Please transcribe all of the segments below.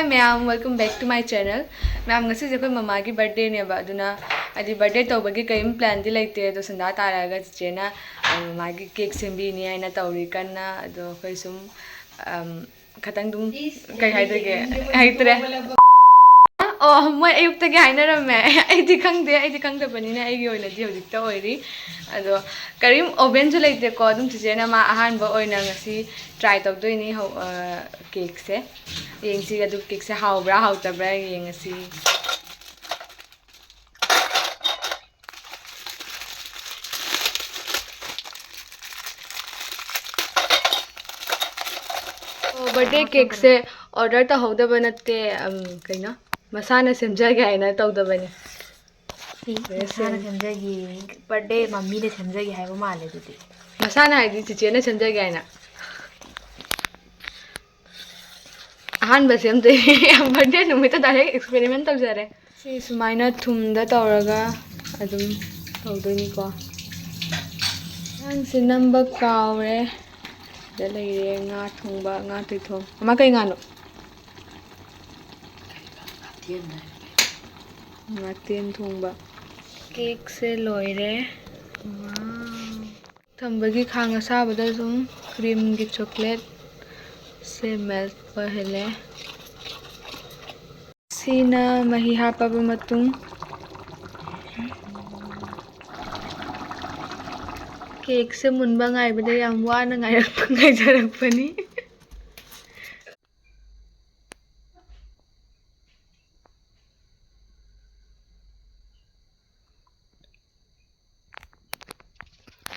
Hi ma'am, welcome back to my channel. Ma'am, ngasi je koi mama ki birthday ne ba aduna adi birthday to bagi kaim plan di laite do sanda taraga che na mama ki cake sembi ni aina tawri kanna ado koi sum khatang dum kai haidage haitre oh moi ayukta gi hainarame aidi khangde bani na aigi oina di hojik ta oiri ado karim oven ju laite ko dum che na ma ahan ba oina ngasi try tawdoi ni cake se yengsi adu cake se hawbra hawtabra yengasi birthday cake se order ta hawda banate kaina masana semjage aina tawda bani masana semjagi birthday mummy ne semjagi haiba male dudi masana haidi chiche na semjage aina ahan ba semte birthday numita direct experiment tawjare si sumaina thumda tawraga adum tawdoni ko ang sinamba kawre da leire nga thongba nga tithong ama kai nga no nga ten thongba cake se loire thambagi khang asabada sum cream gi chocolate se melt ohele sina mahi hapaba matung cake se munba ngai bada yam wana ngai jarakpani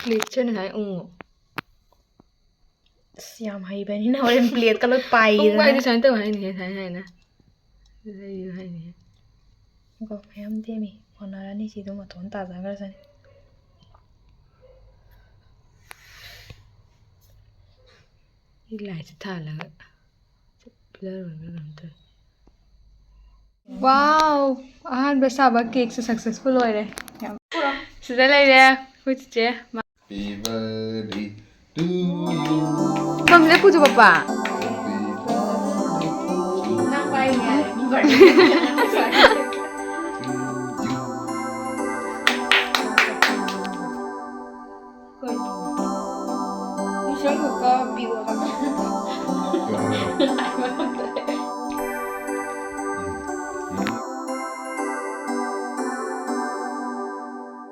plate chen ngai ungo yam haibani na horen plate ka loi pai ung bai di san taw hai ni hai na yu hai ni ko yam demi onarani si dum aton ta jangar sani ilai se thalaga blur hoiba gamta wow ahan ba saba cake se successful hoire sida leire kuche Happy birthday to you. mamle pujo papa na pai ni Isang ko bigo ka.